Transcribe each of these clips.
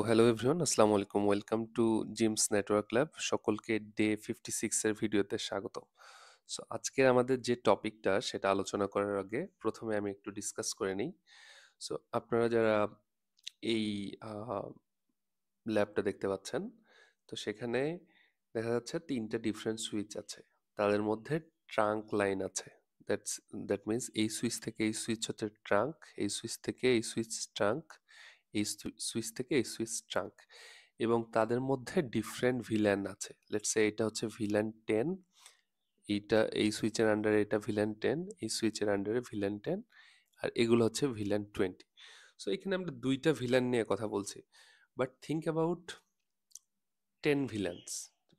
Hello everyone, আসসালামু আলাইকুম। Welcome to gems network lab. সকলকে ডে 56 এর ভিডিওতে স্বাগত। আজকের আমাদের যে টপিকটা সেটা আলোচনা করার আগে প্রথমে আমি একটু ডিসকাস করে নিই। আপনারা যারা এই ল্যাবটা দেখতে পাচ্ছেন, তো সেখানে দেখা যাচ্ছে 3টা ডিফারেন্ট সুইচ আছে। তাদের মধ্যে ট্রাঙ্ক লাইন আছে। দ্যাটস দ্যাট মিনস এই সুইচ থেকে এই সুইচ হচ্ছে ট্রাঙ্ক, এই সুইচ থেকে এই সুইচ ট্রাঙ্ক, এই সুইচ থেকে এই সুইচ ট্রাঙ্ক, এবং তাদের মধ্যে ডিফারেন্ট ভিল্যান আছে। লেটস সে এটা হচ্ছে ভিল্যান 10, এইটা এই সুইচের আন্ডারে এটা ভিল্যান 10, এই সুইচের আন্ডারে ভিল্যান 10, আর এগুলো হচ্ছে ভিল্যান 20। এখানে আমরা দুইটা ভিল্যান নিয়ে কথা বলছি, but think about 10 villains,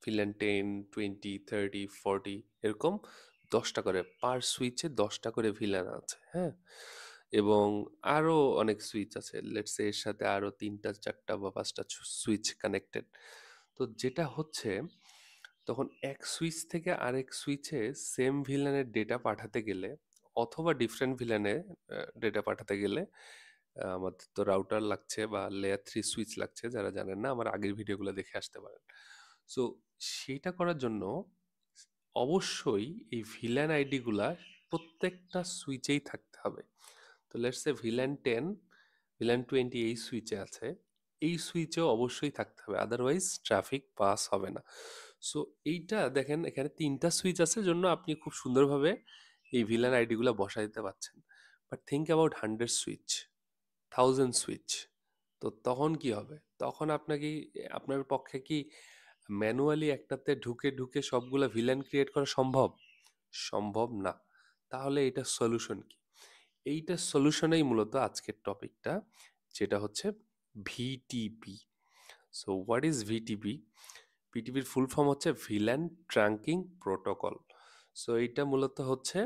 villain 10, 20, 30, 40, এরকম 10টা করে পার সুইচে 10টা করে ভিলেন আছে, হ্যাঁ। এবং আরো অনেক সুইচ আছে, লেটস সে এর সাথে আরো 3টা 4টা বা 5টা সুইচ কানেক্টেড। তো যেটা হচ্ছে, তখন এক সুইচ থেকে আরেক সুইচে সেম ভিলেনের ডেটা পাঠাতে গেলে অথবা ডিফারেন্ট ভিলেনে ডেটা পাঠাতে গেলে আমাদের তো রাউটার লাগছে বা লেয়ার 3 সুইচ লাগছে। যারা জানেন না, আমার আগের ভিডিওগুলো দেখে আসতে পারেন। সো সেইটা করার জন্য অবশ্যই এই ভিলেন আইডি গুলা প্রত্যেকটা সুইচেই থাকতে হবে। তো লেটস সে ভিলেন 10, ভিলেন 20 এই সুইচে আছে, এই সুইচেও অবশ্যই থাকতে হবে, আদারওয়াইজ ট্রাফিক পাস হবে না। সো এইটা দেখেন, এখানে 3টা সুইচ আছে, জন্য আপনি খুব সুন্দরভাবে এই ভিলেন আইডি গুলা বসাই দিতে পারছেন। But think about 100 switch, 1000 switch. তো তখন কি হবে? তখন আপনাকে, আপনার পক্ষে কি ম্যানুয়ালি একটাতে ঢুকে ঢুকে সবগুলা ভিলেন ক্রিয়েট করা সম্ভব? সম্ভব না। তাহলে এটা সলিউশন কি? এইটা সলিউশনেই মূলত আজকের টপিকটা, যেটা হচ্ছে ভিটিপি। What is VTP? ভিটিপির ফুল ফর্ম হচ্ছে ভিলেন ট্র্যাকিং প্রোটোকল। এইটা মূলত হচ্ছে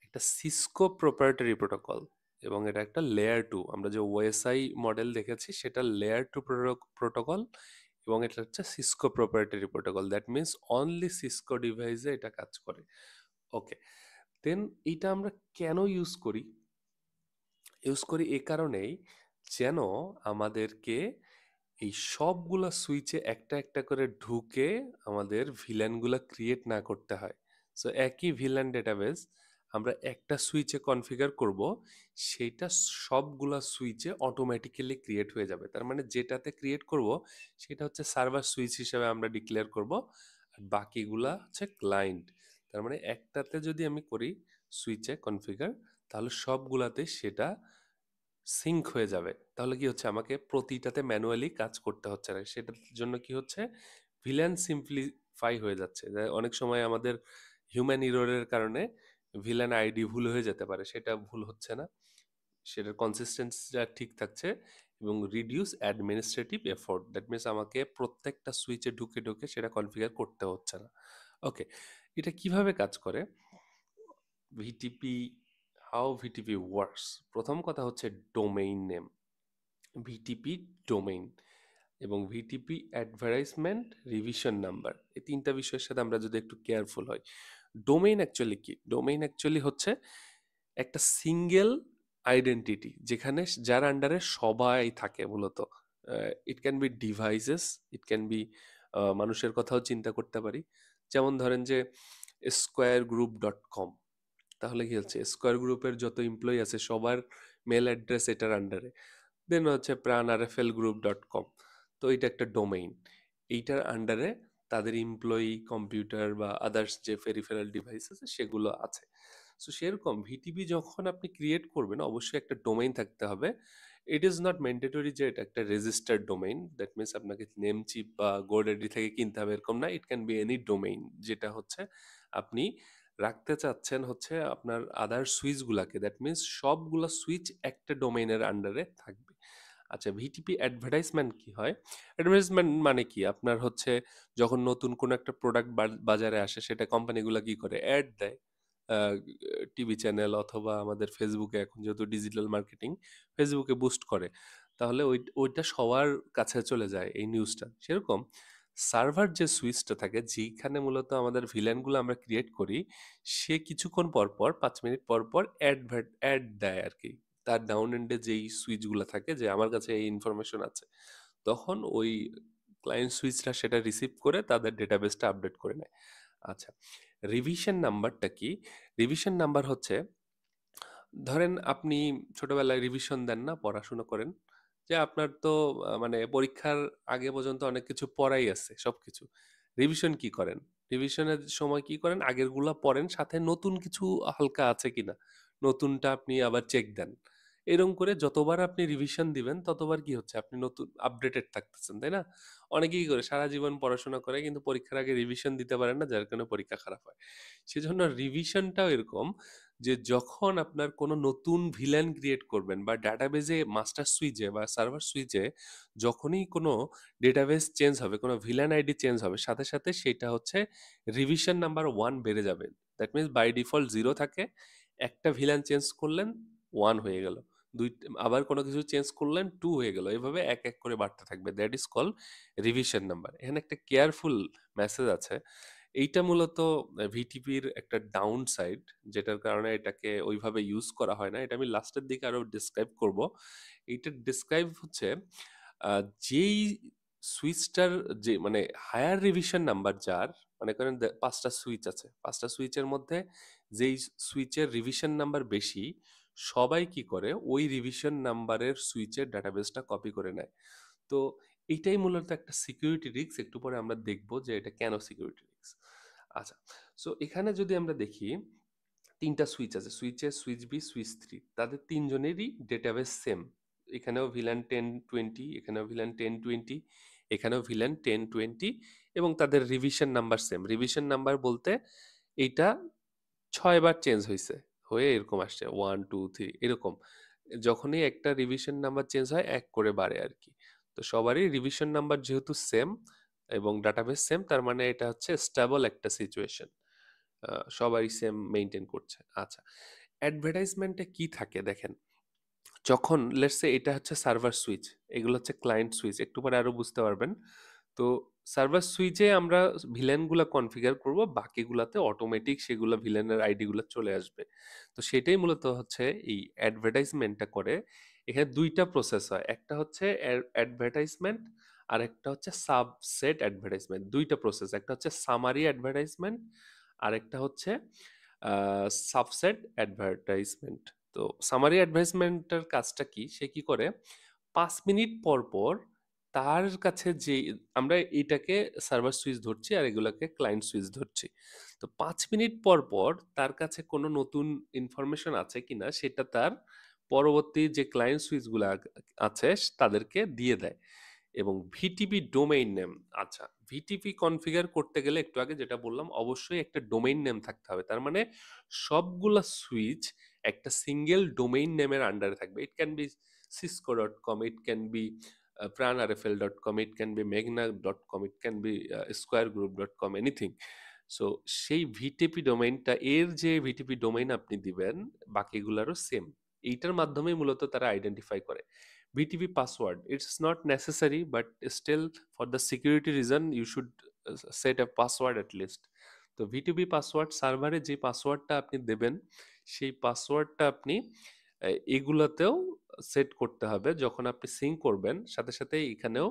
একটা সিসকো প্রোপ্রাইটারি প্রোটোকল, এবং এটা একটা লেয়ার 2। আমরা যে ওএসআই মডেল দেখেছি সেটা লেয়ার 2 প্রোটোকল, এবং এটা হচ্ছে Cisco proprietary protocol. That means only Cisco ডিভাইসে এটা কাজ করে। ওকে, দেন এটা আমরা কেন ইউজ করি? ইউজ করি এ কারণেই, যেন আমাদেরকে এই সবগুলা সুইচে একটা একটা করে ঢুকে আমাদের ভিলেনগুলা ক্রিয়েট না করতে হয়। একই ভিলেন ডেটাবেস আমরা একটা সুইচে কনফিগার করব, সেইটা সবগুলা সুইচে অটোমেটিক্যালি ক্রিয়েট হয়ে যাবে। তার মানে যেটাতে ক্রিয়েট করব সেটা হচ্ছে সার্ভার সুইচ হিসেবে আমরা ডিক্লেয়ার করব, আর বাকিগুলা হচ্ছে ক্লায়েন্ট। তার মানে একটাতে যদি আমি করি সুইচে কনফিগার, তাহলে সবগুলাতে সেটা সিঙ্ক হয়ে যাবে। তাহলে কি হচ্ছে, আমাকে প্রতিটাতে ম্যানুয়ালি কাজ করতে হচ্ছে না। সেটার জন্য কি হচ্ছে, ভিলেন সিম্পলিফাই হয়ে যাচ্ছে। অনেক সময় আমাদের হিউম্যান ইররের কারণে ভিলেন আইডি ভুল হয়ে যেতে পারে, সেটা ভুল হচ্ছে না, সেটার কনসিস্টেন্সিটা ঠিক থাকছে, এবং reduce administrative effort. That means আমাকে প্রত্যেকটা সুইচে ঢুকে ঢুকে সেটা কনফিগার করতে হচ্ছে না। ওকে, এটা কিভাবে কাজ করে? VTP, how VTP works. প্রথম কথা হচ্ছে ডোমেইন নেম, ভিটিপি ডোমেইন, এবং ভিটিপি অ্যাডভার্টাইজমেন্ট রিভিশন নাম্বার। এই 3টা বিষয়ের সাথে আমরা যদি একটু কেয়ারফুল হই। ডোমেইন অ্যাকচুয়ালি কি? ডোমেইন অ্যাকচুয়ালি হচ্ছে একটা সিঙ্গেল আইডেন্টিটি, যেখানে যার আন্ডারে সবাই থাকে মূলত। It can be devices, it can be মানুষের কথাও চিন্তা করতে পারি। যেমন ধরেন যে squaregroup.com, তাহলে কি হচ্ছে, স্কোয়ার গ্রুপের যত এমপ্লয়ি আছে সবার মেল অ্যাড্রেস এটার আন্ডারে। দেন হচ্ছে pranrflgroup.com, তো এটা একটা ডোমেইন, এইটার আন্ডারে তাদের এমপ্লয়ি কম্পিউটার বা আদার্স যে পেরিফেরাল ডিভাইস আছে সেগুলো আছে। সেরকম ভিটিপি যখন আপনি ক্রিয়েট করবেন, অবশ্যই একটা ডোমেইন থাকতে হবে। ইট ইজ নট ম্যান্ডেটরি যে এটা একটা রেজিস্টার্ড ডোমেইন, দ্যাট মিনস আপনাকে নেমচিপ বা গোডাডি থেকে কিনতে হবে এরকম না। It can be any domain, যেটা হচ্ছে আপনি রাখতে চাচ্ছেন হচ্ছে আপনার আদার সুইচগুলাকে। দ্যাট মিনস সবগুলা সুইচ একটা ডোমেইনের আন্ডারে থাকবে। আচ্ছা, ভিটিপি অ্যাডভার্টাইজমেন্ট কি হয়? অ্যাডভার্টাইজমেন্ট মানে কি, আপনার হচ্ছে যখন নতুন কোনো একটা প্রোডাক্ট বাজারে আসে, সেটা কোম্পানিগুলো কি করে, অ্যাড দেয় টিভি চ্যানেল অথবা আমাদের ফেসবুকে, এখন যেহেতু ডিজিটাল মার্কেটিং, ফেসবুকে বুস্ট করে, তাহলে ওইটা সবার কাছে চলে যায় এই নিউজটা। সেরকম সার্ভার যে সুইচটা থাকে, যেখানে মূলত আমাদের ভিলেনগুলো আমরা ক্রিয়েট করি, সে কিছুক্ষণ পর পর 5 মিনিট পর পর অ্যাড দেয় আর কি, তার ডাউন এন্ডে যেই সুইচগুলো থাকে, যে আমার কাছে এই ইনফরমেশন আছে। তখন ওই ক্লায়েন্ট সুইচটা সেটা রিসিভ করে তাদের ডেটাবেসটা আপডেট করে নেয়। আচ্ছা, রিভিশন নাম্বারটা কি? রিভিশন নাম্বার হচ্ছে, ধরেন আপনি ছোটবেলায় রিভিশন দেন না, পড়াশোনা করেন, যে আপনার তো মানে পরীক্ষার আগে পর্যন্ত অনেক কিছু পড়াই আছে সবকিছু। রিভিশন কি করেন? রিভিশনের সময় কি করেন? আগেরগুলা পড়েন, সাথে নতুন কিছু হালকা আছে কিনা নতুনটা আপনি আবার চেক দেন। এরকম করে যতবার আপনি রিভিশন দিবেন ততবার কি হচ্ছে, আপনি নতুন আপডেটেড থাকতেছেন, তাই না? অনেকেই করে সারা জীবন পড়াশোনা করে কিন্তু পরীক্ষার আগে রিভিশন দিতে পারেন না, যার কারণে পরীক্ষা খারাপ হয়। সেজন্য রিভিশনটাও এরকম, যে যখন আপনার কোনো নতুন ভিলেন ক্রিয়েট করবেন বা ডাটাবেজে মাস্টার সুইচে বা সার্ভার সুইচে যখনই কোনো ডেটাবেস চেঞ্জ হবে, কোনো ভিলেন আইডি চেঞ্জ হবে, সাথে সাথে সেটা হচ্ছে রিভিশন নাম্বার 1 বেড়ে যাবে। দ্যাট মিনস বাই ডিফল্ট 0 থাকে, একটা ভিলেন চেঞ্জ করলেন 1 হয়ে গেল, দুই আবার কোনো কিছু চেঞ্জ করলেন 2 হয়ে গেল, এভাবে এক এক করে বাড়তে থাকবে। That is call revision number. এখানে একটা কেয়ারফুল মেসেজ আছে। এইটা মূলত ভিটিপির একটা ডাউন সাইড, যেটার কারণে এটাকে ওইভাবে ইউজ করা হয় না। এটা আমি লাস্টের দিকে আরো ডিসক্রাইব করব। এইটার ডিসক্রাইব হচ্ছে যেই সুইচটার যে মানে হায়ার রিভিশন নাম্বার যার, মনে করেন 5টা সুইচ আছে, 5টা সুইচের মধ্যে যেই সুইচের রিভিশন নাম্বার বেশি, সবাই কি করে ওই রিভিশন নাম্বারের সুইচের ডাটাবেসটা কপি করে নেয়। তো এটাই মূলত একটা সিকিউরিটি রিস্ক। একটু পরে আমরা দেখব যে এটা কেন সিকিউরিটি রিস্ক। আচ্ছা, সো এখানে যদি আমরা দেখি 3টা সুইচ আছে, সুইচ এ, সুইচ বি, সুইচ 3, তাদের তিনজনেরই ডেটাবেস সেম। এখানেও ভিলান 1020, এখানেও ভিলান 1020, এখানেও ভিলান 1020, এবং তাদের revision number same. Revision number বলতে এইটা 6 বার চেঞ্জ হয়েছে, হয়ে এরকম আসছে 1 2 3 এরকম। যখনই একটা রিভিশন নাম্বার চেঞ্জ হয় এক করে বাড়ে আর কি। তো সবারই রিভিশন নাম্বার যেহেতু সেম এবং ডাটাবেস সেম, তার মানে এটা হচ্ছে স্টেবল একটা সিচুয়েশন, সবাই সেম মেনটেন করছে। আচ্ছা, অ্যাডভার্টাইজমেন্টে কি থাকে দেখেন, যখন লেটস সে এটা হচ্ছে সার্ভার সুইচ, এগুলো হচ্ছে ক্লায়েন্ট সুইচ, একটু পরে আরো বুঝতে পারবেন। তো সার্ভার সুইচে আমরা ভিলেনগুলো কনফিগার করব, বাকিগুলাতে অটোমেটিক সেগুলো ভিলেনের আইডি গুলো চলে আসবে। তো সেটাই মূলত হচ্ছে এই অ্যাডভার্টাইজমেন্টটা করে। এখানে দুইটা প্রসেস হয়, একটা হচ্ছে অ্যাডভার্টাইজমেন্ট আর একটা হচ্ছে সাবসেট অ্যাডভার্টাইজমেন্ট। দুইটা প্রসেস, একটা হচ্ছে সামারি অ্যাডভার্টাইজমেন্ট আর একটা হচ্ছে সাবসেট অ্যাডভার্টাইজমেন্ট। তো সামারি অ্যাডভার্টাইজমেন্টের কাজটা কি, সে কি করে 5 মিনিট পর পর তার কাছে যে, আমরা এটাকে সার্ভার সুইচ ধরছি আর এগুলোকে ক্লায়েন্ট সুইচ ধরছি, তো 5 মিনিট পর পর তার কাছে কোনো নতুন ইনফরমেশন আছে কিনা সেটা তার পরবর্তী যে ক্লায়েন্ট সুইচগুলো আছে তাদেরকে দিয়ে দেয়। এবং ভিটিপি ডোমেইন নেম, আচ্ছা, ভিটিপি কনফিগার করতে গেলে একটু আগে যেটা বললাম, অবশ্যই একটা ডোমেইন নেম থাকতে হবে। তার মানে সবগুলা সুইচ একটা সিঙ্গেল ডোমেইন নেমের আন্ডারে থাকবে। It can be cisco.com, it can be pranrfl.com, it can be megna.com, it can be squaregroup.com, anything. So সেই ভিটিপি ডোমেইনটা, এর যে ভিটিপি ডোমেইন আপনি দিবেন বাকিগুলারও সেম, এইটার মাধ্যমে মূলত তারা আইডেন্টিফাই করে। VTP password, it's not necessary, but still for the security reason you should set a password at least. তো ভিটিপি পাসওয়ার্ড, সার্ভারে যে পাসওয়ার্ডটা আপনি দেবেন সেই পাসওয়ার্ডটা আপনি এগুলাতেও সেট করতে হবে। যখন আপনি সিঙ্ক করবেন সাথে সাথে এখানেও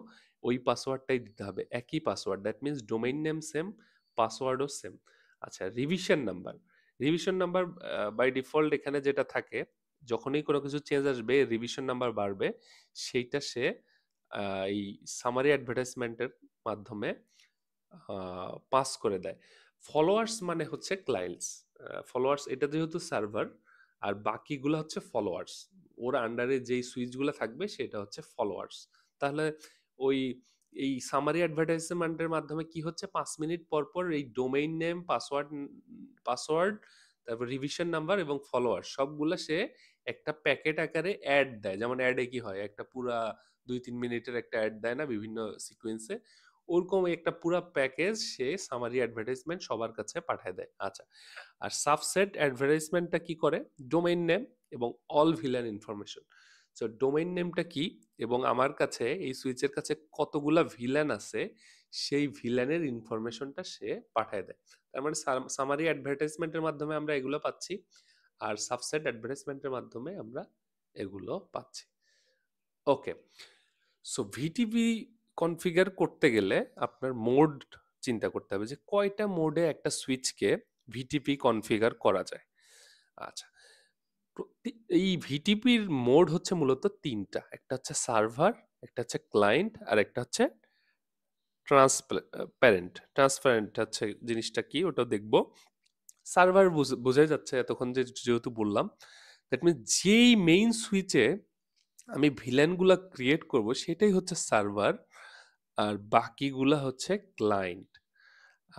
ওই পাসওয়ার্ডটাই দিতে হবে, একই password. That means domain name same, পাসওয়ার্ডও সেম। আচ্ছা, revision number, revision number by default এখানে যেটা থাকে, যখনই কোনো কিছু চেঞ্জ আসবে রিভিশন নাম্বার বাড়বে, সেইটা সে এই সামারি অ্যাডভার্টাইজমেন্টের মাধ্যমে পাস করে দেয়। ফলোয়ার্স মানে হচ্ছে ক্লায়েন্টস, ফলোয়ার্স এটা যেহেতু সার্ভার, আর বাকিগুলো হচ্ছে ফলোয়ার্স, ওর আন্ডারে যেই সুইচগুলো থাকবে সেটা হচ্ছে ফলোয়ার্স। তাহলে ওই এই সামারি অ্যাডভার্টাইজমেন্টের মাধ্যমে কি হচ্ছে, 5 মিনিট পর পর এই ডোমেইন নেম, পাসওয়ার্ড, তারপর রিভিশন নাম্বার এবং ফলোয়ার সবগুলা সে একটা প্যাকেট আকারে অ্যাড দেয়। যেমন অ্যাডে কি হয়, একটা পুরা 2-3 মিনিটের একটা অ্যাড দেয় না বিভিন্ন সিকোয়েন্সে, ওরকম একটা পুরা প্যাকেজ সে সামারি অ্যাডভার্টাইজমেন্ট সবার কাছে পাঠায় দেয়। আচ্ছা, আর সাবসেট অ্যাডভার্টাইজমেন্টটা কি করে, ডোমেইন নেম এবং all villain information. So domain নেমটা কি, এবং আমার কাছে এই সুইচের কাছে কতগুলা ভিলেন আছে সেই ভিলেনের ইনফরমেশনটা সে পাঠায় দেয়। তার মানে সামারি অ্যাডভার্টাইজমেন্টের মাধ্যমে আমরা এগুলো পাচ্ছি, আর সাবসেট অ্যাডভার্টাইজমেন্টের মাধ্যমে আমরা এগুলো পাচ্ছি। ওকে, সো ভিটিপি কনফিগার করতে গেলে আপনার মোড চিন্তা করতে হবে যে কয়টা মোডে একটা সুইচকে ভিটিপি কনফিগার করা যায়। আচ্ছা, এই ভিটিপির মোড হচ্ছে মূলত তিনটা, একটা হচ্ছে সার্ভার, একটা হচ্ছে ক্লায়েন্ট, আর একটা হচ্ছে ট্রান্সপ্যারেন্ট। ট্রান্সপারেন্ট হচ্ছে জিনিসটা কি ওটাও দেখবো। সার্ভার বোঝাই যাচ্ছে এতক্ষণ যেহেতু বললাম, দ্যাট মিনস যেই মেইন সুইচে আমি ভিলেনগুলা ক্রিয়েট করব সেটাই হচ্ছে সার্ভার, আর বাকিগুলা হচ্ছে ক্লায়েন্ট।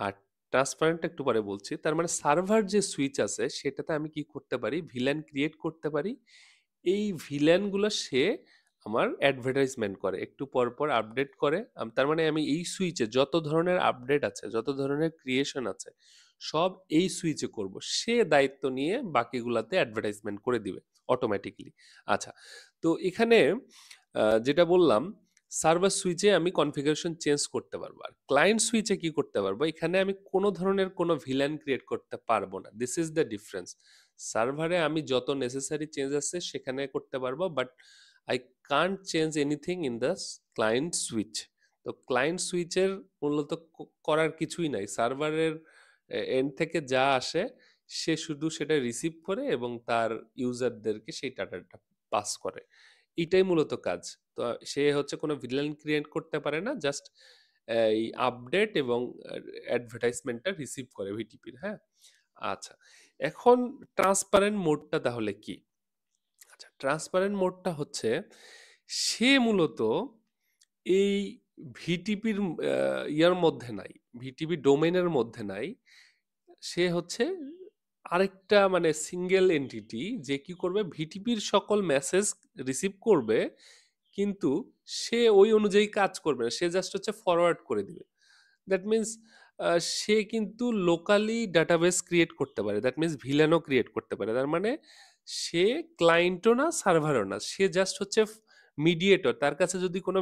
আর ট্রান্সপারেন্ট একটু পরে বলছি। তার মানে সার্ভার যে সুইচ আছে সেটাতে আমি কি করতে পারি, ভিলেন ক্রিয়েট করতে পারি। এই ভিলেনগুলো সে আমার অ্যাডভার্টাইজমেন্ট করে, একটু পর পর আপডেট করে। তার মানে আমি এই সুইচে যত ধরনের আপডেট আছে, যত ধরনের ক্রিয়েশন আছে, সব এই সুইচে করব। সে দায়িত্ব নিয়ে বাকিগুলাতে অ্যাডভার্টাইজমেন্ট করে দিবে অটোমেটিকলি। আচ্ছা, তো এখানে যেটা বললাম, সার্ভার সুইচে আমি কনফিগারেশন চেঞ্জ করতে পারবো, আর ক্লায়েন্ট সুইচে কি করতে পারবো, এখানে আমি কোনো ধরনের কোনো ভিলেন ক্রিয়েট করতে পারবো না। This is the difference. সার্ভারে আমি যত নেসেসারি চেঞ্জ আছে সেখানে করতে পারবো, but I can't change anything in the client switch. তো ক্লায়েন্ট সুইচের মূলত করার কিছুই নাই। সার্ভারের এন্ড থেকে যা আসে সে শুধু সেটা রিসিভ করে এবং তার ইউজারদেরকে সেই ডাটাটা পাস করে, এটাই মূলত কাজ। তো সে হচ্ছে কোনো ভিলেন ক্রিয়েট করতে পারে না, জাস্ট এই আপডেট এবং অ্যাডভার্টাইজমেন্টটা রিসিভ করে ভিটিপির। হ্যাঁ, আচ্ছা, এখন ট্রান্সপারেন্ট মোডটা তাহলে কি? আচ্ছা, ট্রান্সপারেন্ট মোডটা হচ্ছে সে মূলত এই ভিটিপির ইয়ার মধ্যে নাই, ভিটিপি ডোমেইনের মধ্যে নাই। সে হচ্ছে আরেকটা মানে সিঙ্গেল এন্টিটি, যে কি করবে, ভিটিপির সকল মেসেজ রিসিভ করবে, কিন্তু সে ওই অনুযায়ী কাজ করবে না, সে জাস্ট হচ্ছে ফরওয়ার্ড করে দিবে। দ্যাট মিনস সে কিন্তু লোকালি ডাটাবেস ক্রিয়েট করতে পারে, দ্যাট মিনস ভিলেনও ক্রিয়েট করতে পারে। তার মানে সে ক্লায়েন্টও না, সার্ভারও না, সে জাস্ট হচ্ছে মিডিয়েটর। তার কাছে যদি কোনো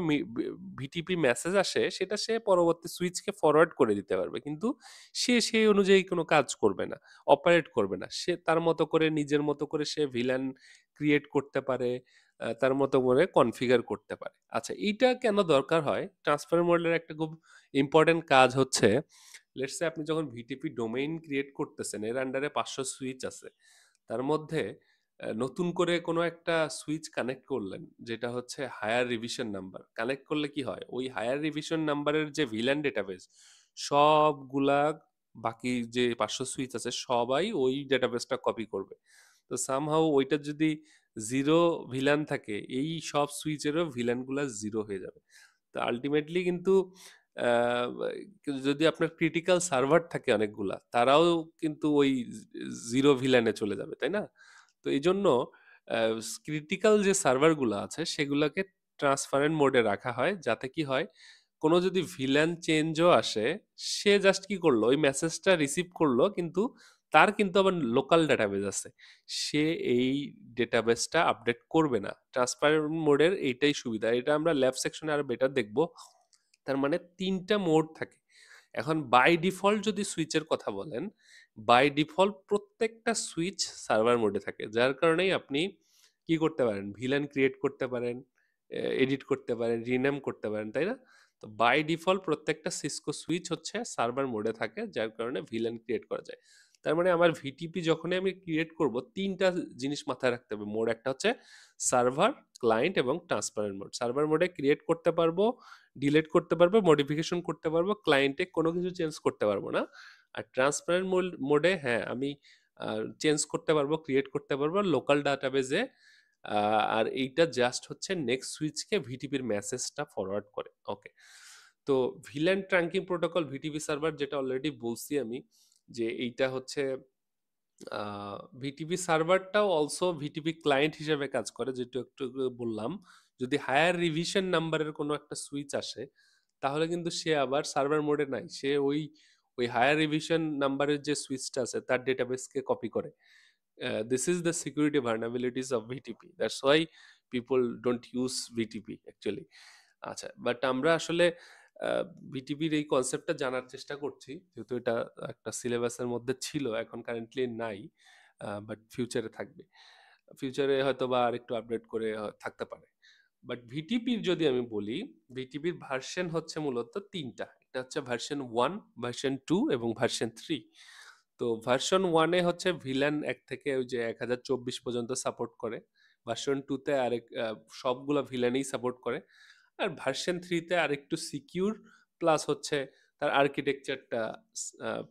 ভিটিপি মেসেজ আসে সেটা সে পরবর্তী সুইচকে ফরওয়ার্ড করে দিতে পারবে, কিন্তু সে সেই অনুযায়ী কোনো কাজ করবে না, অপারেট করবে না। সে তার মতো করে, নিজের মতো করে সে ভিলেন ক্রিয়েট করতে পারে, তার মতো করে কনফিগার করতে পারে। আচ্ছা, এইটা কেন দরকার হয়? ট্রান্সফার মডেলের একটা খুব ইম্পর্টেন্ট কাজ হচ্ছে, লেটস সে আপনি যখন ভিটিপি ডোমেইন ক্রিয়েট করতেছেন, এর আন্ডারে 500 সুইচ আছে, তার মধ্যে নতুন করে কোনো একটা সুইচ কানেক্ট করলেন, যেটা হচ্ছে হায়ার রিভিশন নাম্বার। কানেক্ট করলে কি হয়, ওই হায়ার রিভিশন নাম্বারের যে ভিলেন ডেটাবেস সবগুলা, বাকি যে 500 সুইচ আছে সবাই ওই ডেটাবেসটা কপি করবে। তো সামহাউ ওইটা যদি জিরো ভিলান থাকে, এই সব সুইচেরও ভিলানগুলা জিরো হয়ে যাবে। তো আলটিমেটলি কিন্তু আহ, যদি আপনার ক্রিটিক্যাল সার্ভার থাকে অনেকগুলা, তারাও কিন্তু ওই জিরো ভিলানে চলে যাবে, তাই না? তো এই জন্য ক্রিটিক্যাল যে সার্ভারগুলো আছে সেগুলোকে ট্রান্সপারেন্ট মোডে রাখা হয়, যাতে কি হয়, কোনো যদি ভিলেন চেঞ্জও আসে, সে জাস্ট কি করলো, ওই মেসেজটা রিসিভ করলো, কিন্তু তার কিন্তু আবার লোকাল ডাটাবেস আছে, সে এই ডেটাবেসটা আপডেট করবে না। ট্রান্সপারেন্ট মোডের এইটাই সুবিধা, এটা আমরা ল্যাব সেকশনে আরো বেটার দেখবো। তার মানে তিনটা মোড থাকে। এখন বাই ডিফল্ট যদি সুইচের কথা বলেন, বাই ডিফল্ট প্রত্যেকটা সুইচ সার্ভার মোডে থাকে, যার কারণেই আপনি কি করতে পারেন, ভিলেন ক্রিয়েট করতে পারেন, এডিট করতে পারেন, রিনেম করতে পারেন, তাই না? তো বাই ডিফল্ট প্রত্যেকটা সিসকো সুইচ হচ্ছে সার্ভার মোডে থাকে, যার কারণে ভিলেন ক্রিয়েট করা যায়। তার মানে আমার ভিটিপি যখনই আমি ক্রিয়েট করব, তিনটা জিনিস মাথায় রাখতে হবে মোড। একটা হচ্ছে সার্ভার, ক্লায়েন্ট এবং ট্রান্সপারেন্ট মোড। সার্ভার মোডে ক্রিয়েট করতে পারবো, ডিলিট করতে পারবো, মডিফিকেশন করতে পারবো, ক্লায়েন্টে কোনো কিছু চেঞ্জ করতে পারবো না। আর ট্রান্সপারেন্ট মোডে হ্যাঁ আমি চেঞ্জ করতে পারবো, ক্রিয়েট করতে পারবো লোকাল ডাটাবেজে। আর এইটা জাস্ট হচ্ছে নেক্সট সুইচকে ভিটিপির মেসেজটা ফরওয়ার্ড করে। ওকে, তো villain trunking protocol VTP server, যেটা অলরেডি বলছি আমি, যে এইটা হচ্ছে ভিটিপি সার্ভারটাও অলসো ভিটিপি ক্লায়েন্ট হিসেবে কাজ করে, যেটা একটু বললাম। যদি হায়ার রিভিশন নাম্বারের কোনো একটা সুইচ আসে, তাহলে কিন্তু সে আবার সার্ভার মোডে নাই, সে ওই ওই হায়ার রিভিশন নাম্বারের যে সুইচটা আছে তার ডেটাবেসকে কপি করে। This is the security vulnerabilities of VTP. That's why people don't use VTP actually. আচ্ছা, বাট আমরা আসলে ভিটিপির এই কনসেপ্টটা জানার চেষ্টা করছি, যেহেতু এটা একটা সিলেবাসের মধ্যে ছিল, এখন কারেন্টলি নাই, বাট ফিউচারে থাকবে। ফিউচারে হয়তো বা আরেকটু আপডেট করে থাকতে পারে। বাট ভিটিপির যদি আমি বলি, ভিটিপির ভার্সন হচ্ছে মূলত তিনটা। একটা হচ্ছে ভার্সন 1, ভার্সন 2 এবং ভার্সন 3। তো ভার্সন 1-এ হচ্ছে ভিলেন 1 থেকে ওই যে 1024 পর্যন্ত সাপোর্ট করে। ভার্সন 2-তে আরেক সবগুলো ভিলেনই সাপোর্ট করে। আর ভার্সন 3-তে আরেকটু সিকিউর, প্লাস হচ্ছে তার আর্কিটেকচারটা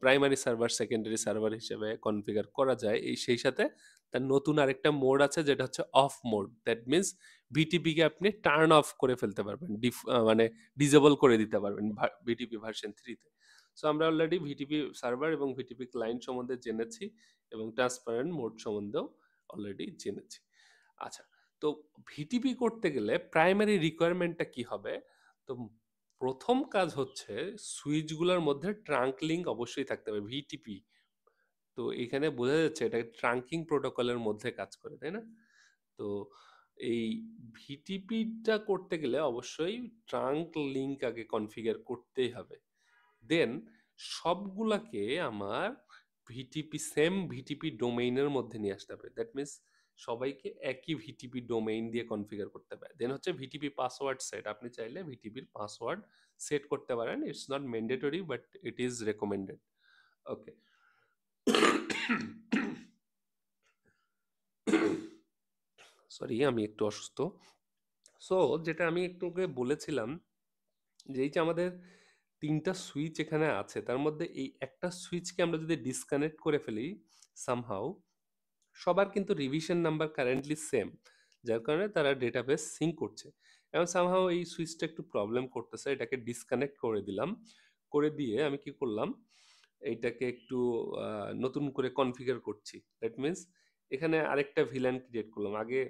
প্রাইমারি সার্ভার সেকেন্ডারি সার্ভার হিসেবে কনফিগার করা যায়। সেই সাথে তার নতুন আরেকটা মোড আছে যেটা হচ্ছে off mode. That means VTP কে আপনি টার্ন অফ করে ফেলতে পারবেন, মানে ডিসেবল করে দিতে পারবেন ভিটিপি ভার্সন 3-তে। সো আমরা অলরেডি ভিটিপি সার্ভার এবং ভিটিপি ক্লায়েন্ট সম্বন্ধে জেনেছি এবং ট্রান্সপারেন্ট মোড সম্বন্ধেও অলরেডি জেনেছি। আচ্ছা, তো ভিটিপি করতে গেলে প্রাইমারি রিকোয়ারমেন্টটা কি হবে? তো প্রথম কাজ হচ্ছে সুইচগুলোর মধ্যে ট্রাঙ্ক লিঙ্ক অবশ্যই থাকতে হবে। ভিটিপি তো এখানে বোঝা যাচ্ছে এটা ট্রাঙ্কিং প্রোটোকলের মধ্যে কাজ করে, তাই না? তো এই ভিটিপিটা করতে গেলে অবশ্যই ট্রাঙ্ক লিঙ্ক আগে কনফিগার করতেই হবে। দেন সবগুলাকে আমার ভিটিপি সেম ভিটিপি ডোমেইনের মধ্যে নিয়ে আসতে হবে। দ্যাট মিনস সবাইকে একই ভিটিপি ডোমেইন দিয়ে কনফিগার করতে হবে। দেন হচ্ছে ভিটিপি পাসওয়ার্ড সেট। আপনি চাইলে ভিটিপির পাসওয়ার্ড সেট করতে পারেন। It's not mandatory but it is recommended. Okay. Sorry, আমি একটু অসুস্থ। সো যেটা আমি একটু আগে বলেছিলাম যে এই যে আমাদের তিনটা সুইচ এখানে আছে, তার মধ্যে এই একটা সুইচকে আমরা যদি ডিসকানেক্ট করে ফেলি সামহাউ, সবার কিন্তু রিভিশন নাম্বার কারেন্টলি সেম, যার কারণে তারা ডেটাবেস সিঙ্ক করছে। এবং সামহাউ এই সুইচটা একটু প্রবলেম করতেছে, এটাকে ডিসকানেক্ট করে দিলাম। করে দিয়ে আমি কি করলাম, এইটাকে একটু নতুন করে কনফিগার করছি। দ্যাট মিনস এখানে আরেকটা ভিলেন ক্রিয়েট করলাম। আগে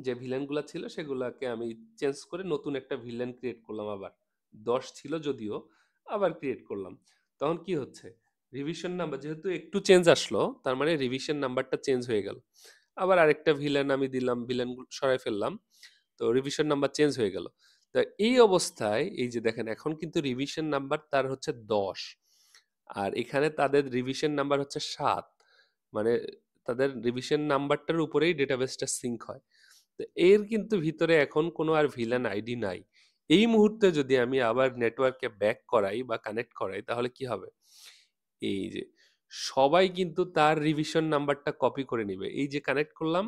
যে ভিলেনগুলো ছিল সেগুলোকে আমি চেঞ্জ করে নতুন একটা ভিলেন ক্রিয়েট করলাম। আবার 10 ছিল যদিও, আবার ক্রিয়েট করলাম। তখন কি হচ্ছে, রিভিশন নাম্বার যেহেতু একটু চেঞ্জ আসলো, তার মানে রিভিশন নাম্বারটা চেঞ্জ হয়ে গেল। আবার আরেকটা ভিলেন আমি দিলাম, ভিলেন সরাই ফেললাম, তো রিভিশন নাম্বার চেঞ্জ হয়ে গেল। তা এই অবস্থায় এই যে দেখেন এখন কিন্তু রিভিশন নাম্বার তার হচ্ছে 10, আর এখানে তাদের রিভিশন নাম্বার হচ্ছে 7। মানে তাদের রিভিশন নাম্বারটার উপরেই ডেটাবেসটা সিঙ্ক হয়। তো এর কিন্তু ভিতরে এখন কোনো আর ভিলেন আইডি নাই। এই মুহূর্তে যদি আমি আবার নেটওয়ার্কে ব্যাক করাই বা কানেক্ট করাই তাহলে কি হবে, এই যে সবাই কিন্তু তার রিভিশন নাম্বারটা কপি করে নিবে। এই যে কানেক্ট করলাম,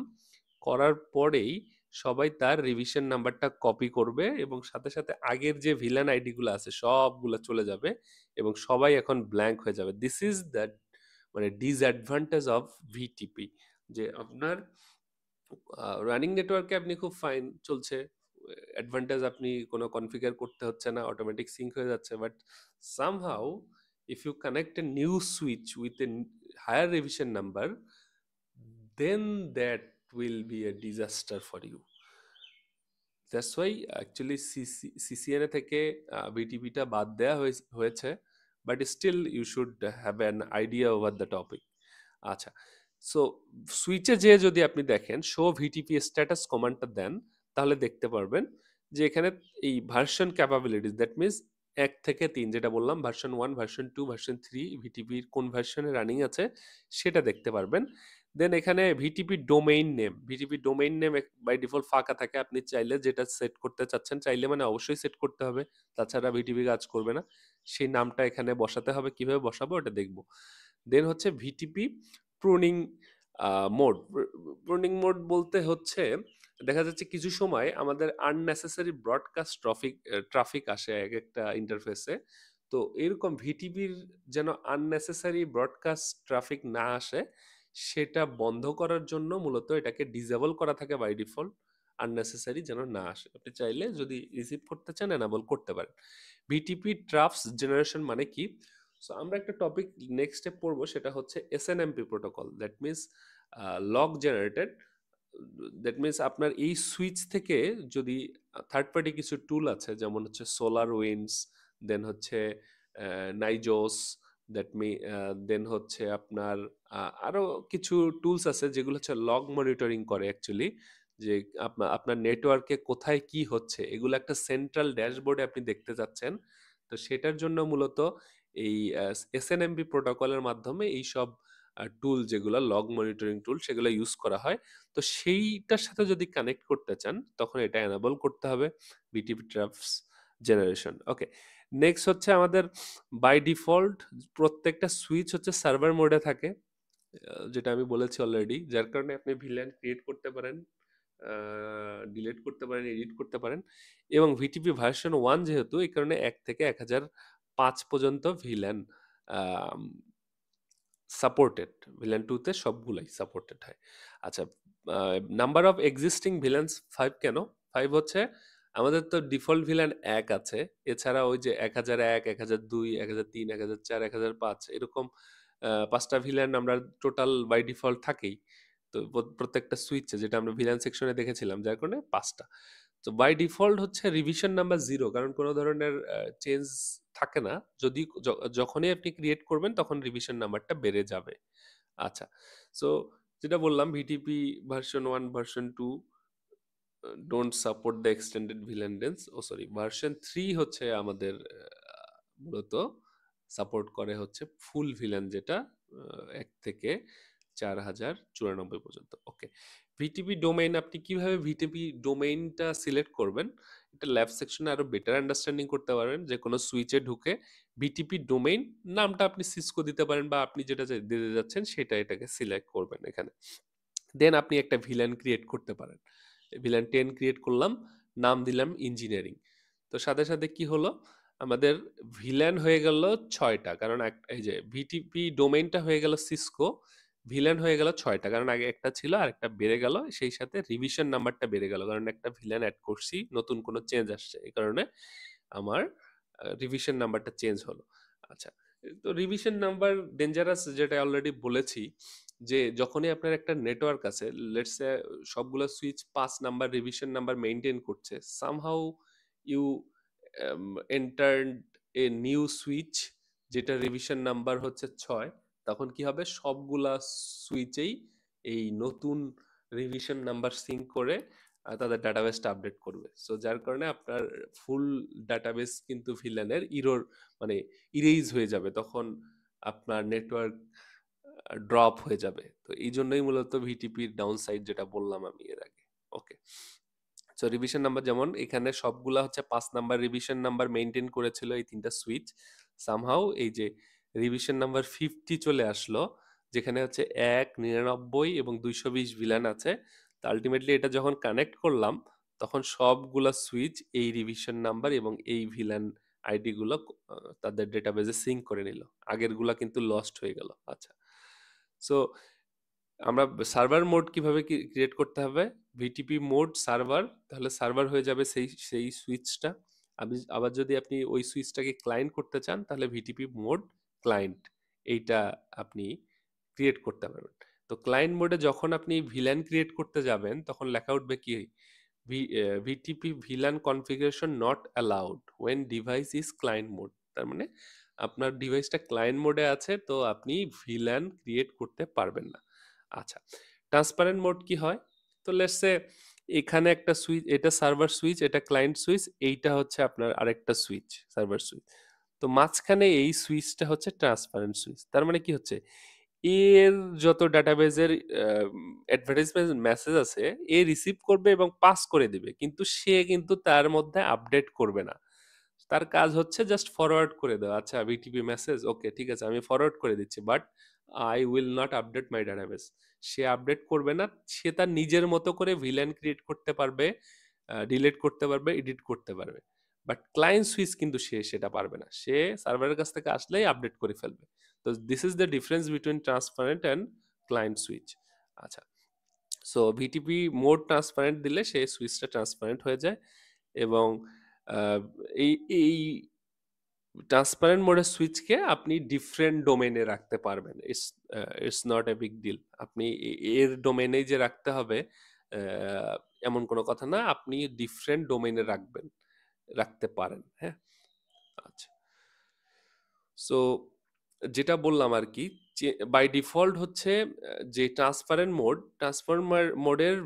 করার পরেই সবাই তার রিভিশন নাম্বারটা কপি করবে এবং সাথে সাথে আগের যে ভিলেন আইডি গুলো আছে সবগুলো চলে যাবে এবং সবাই এখন ব্ল্যাঙ্ক হয়ে যাবে। দিস ইজ দ্যাট মানে ডিসঅ্যাডভান্টেজ অফ ভিটিপি, যে আপনার রানিং নেটওয়ার্কে আপনি খুব ফাইন চলছে, অ্যাডভান্টেজ আপনি কোনো কনফিগার করতে হচ্ছে না, অটোমেটিক সিঙ্ক হয়ে যাচ্ছে। But somehow if you connect a new switch with a higher revision number, then that will be a disaster for you. That's why actually CCNA থেকে বিটিপিটা বাদ দেওয়া হয়েছে, but still you should have an idea over the topic. আচ্ছা, so সুইচে যে যদি আপনি দেখেন শো ভিটিপি স্ট্যাটাস কমান্ডটা দেন, তাহলে দেখতে পারবেন যে এখানে এই ভার্সন ক্যাপাবিলিটিস, দ্যাট মিনস 1 থেকে 3 যেটা বললাম, ভার্সন 1, ভার্সন 2, ভার্সন 3 ভিটিপির কোন ভার্সনে রানিং আছে সেটা দেখতে পারবেন। দেন এখানে VTP domain name by default ফাঁকা থাকে। আপনি চাইলে যেটা সেট করতে চাচ্ছেন, চাইলে মানে অবশ্যই সেট করতে হবে, তাছাড়া ভিটিপি কাজ করবে না। সেই নামটা এখানে বসাতে হবে, কিভাবে বসাবো ওটা দেখবো। দেন হচ্ছে VTP pruning mode. Pruning mode বলতে হচ্ছে দেখা যাচ্ছে কিছু সময় আমাদের আননেসেসারি ব্রডকাস্ট ট্রাফিক আসে এক একটা ইন্টারফেসে। তো এরকম ভিটিপির যেন আননেসেসারি ব্রডকাস্ট ট্রাফিক না আসে সেটা বন্ধ করার জন্য মূলত এটাকে ডিসেবল করা থাকে বাই ডিফল্ট, আননেসেসারি যেন না আসে। আপনি চাইলে যদি রিসিভ করতে চান এনাবল করতে পারেন। ভিটিপি ট্রাফস জেনারেশন মানে কি? সো আমরা একটা টপিক নেক্সট স্টেপ পড়বো, সেটা হচ্ছে SNMP protocol. That means log generated. That means আপনার এই সুইচ থেকে যদি থার্ড পার্টি কিছু টুল আছে যেমন হচ্ছে সোলার উইন্ডস, দেন হচ্ছে নাইজোস, দেন হচ্ছে আপনার আরো কিছু টুলস আছে যেগুলো হচ্ছে লগ মনিটরিং করে অ্যাকচুয়ালি, যে আপনার নেটওয়ার্কে কোথায় কি হচ্ছে এগুলো একটা সেন্ট্রাল ড্যাশবোর্ডে আপনি দেখতে যাচ্ছেন। তো সেটার জন্য মূলত এই এসএনএমপি প্রোটোকলের মাধ্যমে এইসব টুল যেগুলো লগ মনিটরিং টুল সেগুলো ইউজ করা হয়। তো সেইটার সাথে যদি কানেক্ট করতে চান তখন এটা এনেবল করতে হবে বিটিপি ট্রাফস জেনারেশন। ওকে, নেক্সট হচ্ছে আমাদের বাই ডিফল্ট প্রত্যেকটা সুইচ হচ্ছে সার্ভার মোডে থাকে, যেটা আমি বলেছি অলরেডি, যার কারণে আপনি ভিল্যান ক্রিয়েট করতে পারেন, ডিলিট করতে পারেন, এডিট করতে পারেন। এবং ভিটিপি ভার্সন 1 যেহেতু, এই কারণে 1 থেকে 1005 পর্যন্ত ভিল্যান সাপোর্টেড। ভিলেন 2 তে সবগুলাই সাপোর্টেড হয়। আচ্ছা, নাম্বার অফ এক্সিস্টিং ভিলেন্স 5 কেন? 5 হচ্ছে আমাদের তো ডিফল্ট ভিলেন 1 আছে, এছাড়া ওই যে 1001, 1002, 1003, 1004, 1005 এরকম 5টা ভিলেন আমরা টোটাল বাই ডিফল্ট থাকেই। তো প্রত্যেকটা সুইচে, যেটা আমরা ভিলেন সেকশনে দেখেছিলাম, যার কারণে 5টা। তো বাই ডিফল্ট হচ্ছে রিভিশন নাম্বার 0, কারণ কোনো ধরনের চেঞ্জ থাকে না। যদি যখনই আপনি ক্রিয়েট করবেন তখন রিভিশন নাম্বারটা বেড়ে যাবে। আচ্ছা, সো যেটা বললাম VTP version 1, version 2 don't support the extended VLAN range. Oh sorry, version 3 হচ্ছে আমাদের মূলত সাপোর্ট করে হচ্ছে ফুল ভিলেন, যেটা 1 থেকে 4094 পর্যন্ত। ওকে, ভিটিপি ডোমেইন, আপনি কিভাবে ভিটিপি ডোমেইনটা সিলেক্ট করবেন এটা ল্যাব সেকশনে আরো বেটার আন্ডারস্ট্যান্ডিং করতে পারবেন। যে কোনো সুইচে ঢুকে ভিটিপি ডোমেইন নামটা আপনি সিসকো দিতে পারেন, বা আপনি যেটা দিতে যাচ্ছেন সেটা এটাকে সিলেক্ট করবেন এখানে। দেন আপনি একটা ভিলেন ক্রিয়েট করতে পারেন। ভিলেন 10 ক্রিয়েট করলাম, নাম দিলাম ইঞ্জিনিয়ারিং। তো সাথে সাথে কি হলো, আমাদের ভিলেন হয়ে গেল 6টা, কারণ এই যে ভিটিপি ডোমেইনটা হয়ে গেল সিসকো, ভিলেন হয়ে গেল 6টা, কারণ আগে একটা ছিল আর একটা বেড়ে গেল, সেই সাথে রিভিশন নাম্বারটা বেড়ে গেল, কারণ একটা ভিলেন অ্যাড করছি, নতুন কোনো চেঞ্জ আসছে, এই কারণে আমার রিভিশন নাম্বারটা চেঞ্জ হলো। আচ্ছা, তো রিভিশন নাম্বার ডেঞ্জারাস, যেটা অলরেডি বলেছি, যে যখনই আপনার একটা নেটওয়ার্ক আছে, লেটস সে সবগুলো switch 5 number revision number maintain করছে, somehow you entered a new switch যেটা রিভিশন নাম্বার হচ্ছে 6, তখন কি হবে, সবগুলা সুইচেই এই নতুন রিভিশন নাম্বার সিঙ্ক করে তাদের ডাটাবেসটা আপডেট করবে। সো যার কারণে আপনার ফুল ডাটাবেস কিন্তু ভিলেনের ইরোর মানে ইরেজ হয়ে যাবে, তখন আপনার নেটওয়ার্ক ড্রপ হয়ে যাবে। তো এই জন্যই মূলত ভিটিপির ডাউন সাইড, যেটা বললাম আমি এর আগে। ওকে, সো রিভিশন নাম্বার যেমন এখানে সবগুলা হচ্ছে 5 নাম্বার রিভিশন নাম্বার মেনটেন করেছিল এই 3টা সুইচ, সামহাউ এই যে রিভিশন নাম্বার 50 চলে আসলো, যেখানে হচ্ছে 1, 99 এবং 220 ভিলান আছে। তো আলটিমেটলি এটা যখন কানেক্ট করলাম তখন সবগুলা সুইচ এই রিভিশন নাম্বার এবং এই ভিলান আইডি গুলো তাদের ডেটাবেজে সিঙ্ক করে নিল, আগেরগুলা কিন্তু লস্ট হয়ে গেল। আচ্ছা, সো আমরা সার্ভার মোড কিভাবে ক্রিয়েট করতে হবে, ভিটিপি মোড সার্ভার, তাহলে সার্ভার হয়ে যাবে সেই সেই সুইচটা। আবার যদি আপনি ওই সুইচটাকে ক্লায়েন্ট করতে চান তাহলে ভিটিপি মোড ক্লায়েন্ট, এইটা আপনি ক্রিয়েট করতে পারবেন। তো ক্লায়েন্ট মোডে যখন আপনি ভিল্যান ক্রিয়েট করতে যাবেন তখন লেখা উঠবে কি, VTP VLAN configuration not allowed when device is client mode. তার মানে আপনার ডিভাইসটা ক্লায়েন্ট মোডে আছে, তো আপনি ভিলান ক্রিয়েট করতে পারবেন না। আচ্ছা, ট্রান্সপারেন্ট মোড কি হয়, তো লেটস সে এখানে একটা সুইচ, এটা সার্ভার সুইচ, এটা ক্লায়েন্ট সুইচ, এইটা হচ্ছে আপনার আরেকটা সুইচ সার্ভার সুইচ। তো মাঝখানে এই সুইচটা হচ্ছে ট্রান্সপারেন্ট সুইচ। তার মানে কি হচ্ছে, এর যত ডাটাবেজের অ্যাডভার্টাইজমেন্ট মেসেজ আছে এ রিসিভ করবে এবং পাস করে দিবে, কিন্তু সে কিন্তু তার মধ্যে আপডেট করবে না। তার কাজ হচ্ছে জাস্ট ফরওয়ার্ড করে দেওয়া, আচ্ছা বিটিপি মেসেজ, ওকে ঠিক আছে আমি ফরওয়ার্ড করে দিচ্ছি, but I will not update my database. Say update করবে না, সে তার নিজের মতো করে ভিলেন ক্রিয়েট করতে পারবে, ডিলিট করতে পারবে, এডিট করতে পারবে, বাট ক্লায়েন্ট সুইচ কিন্তু সে সেটা পারবে না, সে সার্ভারের কাছ থেকে আসলেই আপডেট করে ফেলবে। তো this is the difference between transparent and client switch. আচ্ছা, সো ভিটিপি মোড ট্রান্সপারেন্ট দিলে সেই সুইচটা ট্রান্সপারেন্ট হয়ে যায়, এবং আহ, এই এই ট্রান্সপারেন্ট মোডের সুইচকে আপনি ডিফারেন্ট ডোমেনে রাখতে পারবেন। It's not a big deal. আপনি এর ডোমেনেই যে রাখতে হবে আহ, এমন কোনো কথা না, আপনি ডিফারেন্ট ডোমেনে রাখতে পারেন। হ্যাঁ, আচ্ছা, সো যেটা বললাম আর কি, বাই ডিফল্ট হচ্ছে যে ট্রান্সফারেন্ট মোডের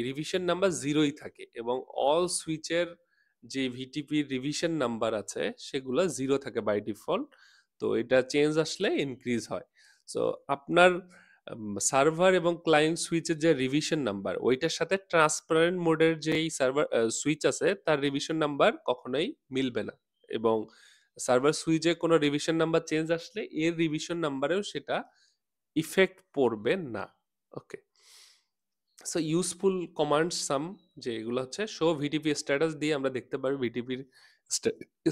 রিভিশন নাম্বার 0ই থাকে, এবং অল সুইচের যে ভিটিপি রিভিশন নাম্বার আছে সেগুলো 0 থাকে বাই ডিফল্ট। তো এটা চেঞ্জ আসলে ইনক্রিজ হয়। সো আপনার সার্ভার এবং ক্লায়েন্ট সুইচের যে রিভিশন নাম্বার ওইটার সাথে ট্রান্সপারেন্ট মোডের যেই সার্ভার সুইচ আছে তার রিভিশন নাম্বার কখনোই মিলবে না, এবং সার্ভার সুইচে কোনো রিভিশন নাম্বার চেঞ্জ আসলে এর রিভিশন নাম্বারেও সেটা ইফেক্ট পড়বে না। ওকে, সো ইউজফুল কমান্ড সাম যে এগুলো হচ্ছে শো ভিটিপি স্ট্যাটাস দিয়ে আমরা দেখতে পারি ভিটিপির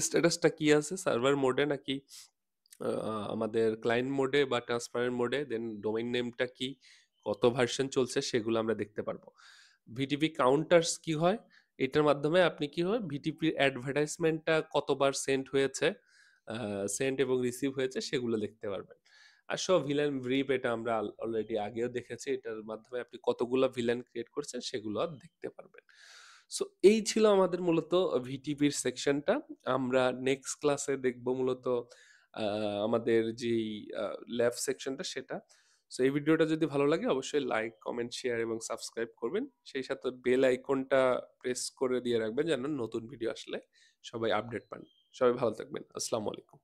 স্ট্যাটাসটা কি আছে, সার্ভার মোডে নাকি আমাদের ক্লায়েন্ট মোডে বা ট্রান্সপারেন্ট মোডে, দেন ডোমেইন নেমটা কি, কত ভার্সন চলছে সেগুলো আমরা দেখতে পারবো। ভিটিপি কাউন্টার্স কি হয়, এটার মাধ্যমে আপনি কি হয় ভিটিপির অ্যাডভার্টাইজমেন্টটা কতবার সেন্ড হয়েছে, সেন্ড এবং রিসিভ হয়েছে সেগুলো দেখতে পারবেন। আর সব ভিলেন ব্রিফ এটা আমরা অলরেডি আগেও দেখেছি, এটার মাধ্যমে আপনি কতগুলো ভিলেন ক্রিয়েট করছেন সেগুলো দেখতে পারবেন। সো এই ছিল আমাদের মূলত ভিটিপির সেকশনটা। আমরা নেক্সট ক্লাসে দেখব মূলত আমাদের যেই ল্যাব সেকশনটা সেটা। সো এই ভিডিওটা যদি ভালো লাগে অবশ্যই লাইক, কমেন্ট, শেয়ার এবং সাবস্ক্রাইব করবেন। সেই সাথে বেল আইকনটা প্রেস করে দিয়ে রাখবেন যেন নতুন ভিডিও আসলে সবাই আপডেট পান। সবাই ভালো থাকবেন। আসসালামু আলাইকুম।